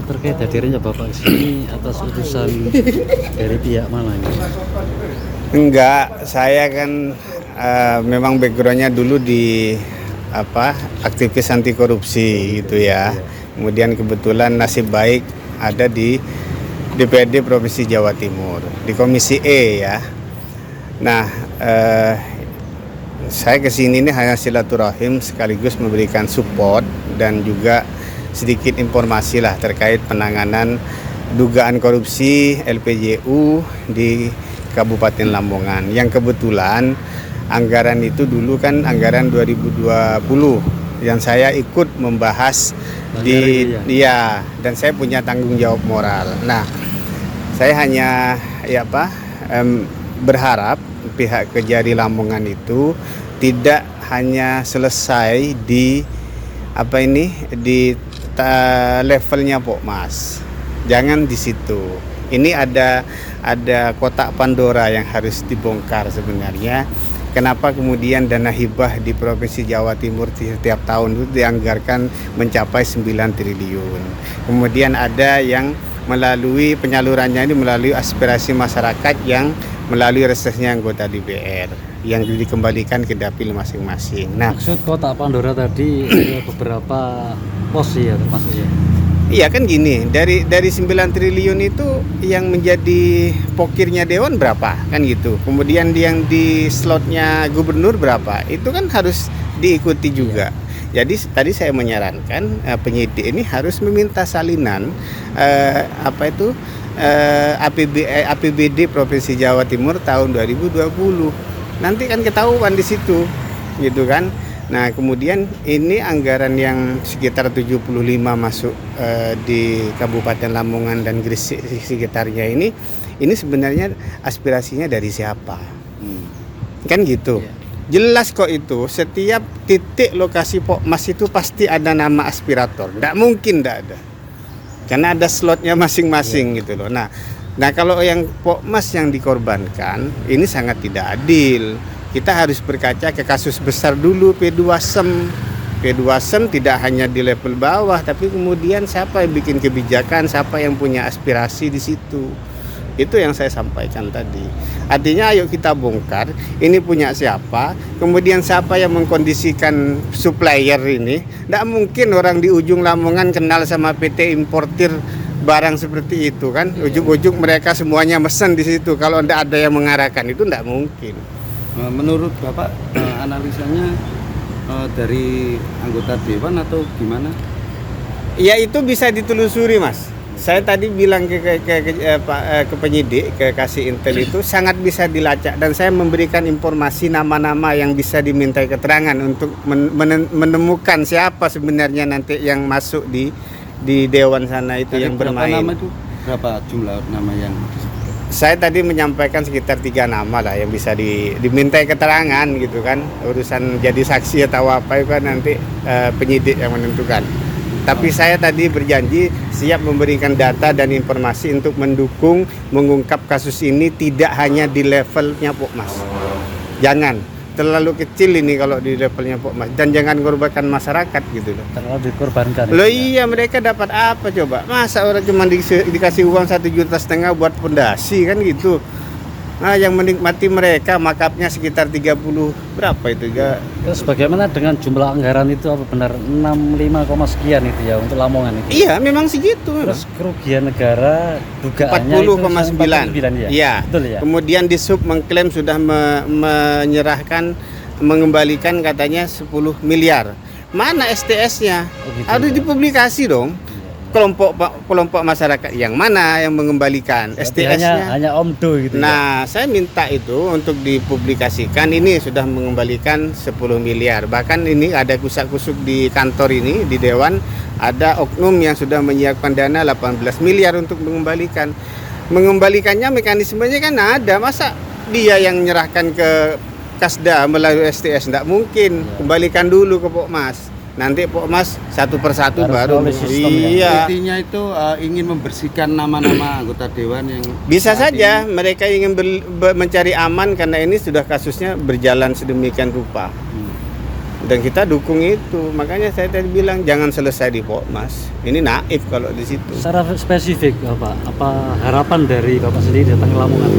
terkait hadirnya Bapak di sini atas utusan dari pihak mana ini? Enggak, saya kan memang backgroundnya dulu di aktivis anti korupsi gitu ya. Kemudian kebetulan nasib baik ada di DPRD Provinsi Jawa Timur di Komisi E ya. Nah, saya kesini ini hanya silaturahim sekaligus memberikan support dan juga sedikit informasi lah terkait penanganan dugaan korupsi LPJU di Kabupaten Lamongan. Yang kebetulan anggaran itu dulu kan anggaran 2020 yang saya ikut membahas dia dan saya punya tanggung jawab moral. Nah, saya hanya berharap pihak Kejari Lamongan itu tidak hanya selesai di levelnya Pokmas. Jangan di situ. Ini ada kotak Pandora yang harus dibongkar sebenarnya. Kenapa kemudian dana hibah di Provinsi Jawa Timur setiap tahun itu dianggarkan mencapai 9 triliun. Kemudian ada yang melalui penyalurannya ini melalui aspirasi masyarakat yang melalui resesnya anggota DPR yang dikembalikan ke dapil masing-masing. Nah, maksud kotak Pandora tadi beberapa pos ya maksudnya. Iya kan gini, dari 9 triliun itu yang menjadi pokirnya Dewan berapa kan gitu. Kemudian yang di slotnya gubernur berapa, itu kan harus diikuti juga. Jadi tadi saya menyarankan penyidik ini harus meminta salinan APBD Provinsi Jawa Timur tahun 2020. Nanti kan ketahuan di situ, gitu kan. Nah, kemudian ini anggaran yang sekitar 75 masuk di Kabupaten Lamongan dan Gresik sekitarnya ini sebenarnya aspirasinya dari siapa? Kan gitu. Jelas kok itu, setiap titik lokasi Pokmas itu pasti ada nama aspirator. Nggak mungkin nggak ada. Karena ada slotnya masing-masing gitu loh. Nah, kalau yang Pokmas yang dikorbankan, ini sangat tidak adil. Kita harus berkaca ke kasus besar dulu P2SEM. P2SEM tidak hanya di level bawah, tapi kemudian siapa yang bikin kebijakan, siapa yang punya aspirasi di situ. Itu yang saya sampaikan tadi. Artinya ayo kita bongkar, ini punya siapa, kemudian siapa yang mengkondisikan supplier ini. Tidak mungkin orang di ujung Lamongan kenal sama PT importir barang seperti itu kan. Ujung-ujung mereka semuanya mesen di situ. Kalau tidak ada yang mengarahkan itu tidak mungkin. Menurut Bapak analisanya dari anggota Dewan atau gimana? Ya itu bisa ditelusuri Mas. Saya tadi bilang ke penyidik, ke kasih intel itu sangat bisa dilacak dan saya memberikan informasi nama-nama yang bisa dimintai keterangan untuk menemukan siapa sebenarnya nanti yang masuk di Dewan sana itu yang bermain. Berapa nama itu? Berapa jumlah nama yang? Saya tadi menyampaikan sekitar 3 nama lah yang bisa dimintai keterangan gitu kan. Urusan jadi saksi atau apa itu kan nanti penyidik yang menentukan. Tapi saya tadi berjanji siap memberikan data dan informasi untuk mendukung mengungkap kasus ini tidak hanya di levelnya Pokmas. Jangan terlalu kecil ini kalau di levelnya Pokmas dan jangan korbankan masyarakat gitu loh. Terlalu dikorbankan. Loh iya mereka dapat apa coba? Masa orang cuma dikasih uang 1,5 juta buat pondasi kan gitu. Nah, yang menikmati mereka makapnya sekitar 30 berapa itu ya? Terus bagaimana dengan jumlah anggaran itu apa benar 65, sekian itu ya untuk Lamongan itu? Iya, memang segitu. Terus kerugian negara dugaannya 40,9 ya? Iya. Betul ya? Kemudian Disub mengklaim sudah mengembalikan katanya 10 miliar. Mana STS-nya? gitu, Harus ya? dipublikasi dong. Kelompok masyarakat yang mana yang mengembalikan STS-nya? Hanya Omdo gitu. Nah, saya minta itu untuk dipublikasikan. Ini sudah mengembalikan 10 miliar. Bahkan ini ada kusak-kusuk di kantor ini, di Dewan. Ada oknum yang sudah menyiapkan dana 18 miliar untuk mengembalikan. Mengembalikannya mekanismenya kan ada. Masa dia yang menyerahkan ke Kasda melalui STS? Tidak mungkin. Kembalikan dulu ke Pokmas. Nanti Pokmas satu persatu baru. Ya? Intinya itu ingin membersihkan nama-nama anggota Dewan yang bisa saja mereka ingin mencari aman karena ini sudah kasusnya berjalan sedemikian rupa. Dan kita dukung itu. Makanya saya tadi bilang jangan selesai di Pokmas. Ini naif kalau di situ. Secara spesifik Bapak, apa harapan dari Bapak sendiri datang ke Lamongan?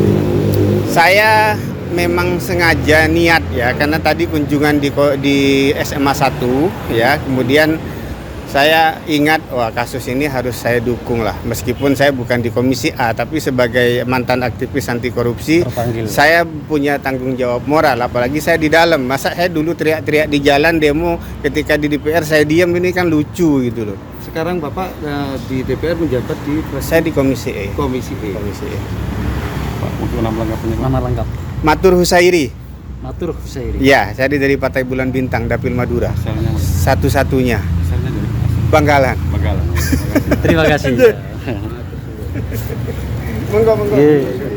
Saya memang sengaja niat ya, karena tadi kunjungan di SMA 1 ya, kemudian saya ingat wah kasus ini harus saya dukung lah, meskipun saya bukan di Komisi A, tapi sebagai mantan aktivis anti korupsi Terpanggil. saya punya tanggung jawab moral, apalagi saya di dalam. Masa saya dulu teriak-teriak di jalan demo, ketika di DPR saya diam, ini kan lucu gitu loh. Sekarang Bapak di DPR menjabat di Saya di Komisi E. Komisi E. Komisi E. Pak, untuk nama lengkapnya. Nama lengkap Matur Husairi. Matur Husairi. Ya, saya dari Partai Bulan Bintang, Dapil Madura. Asalnya Satu-satunya. asalnya dari Bangkalan. Bangkalan. Terima kasih. Monggo. Iya.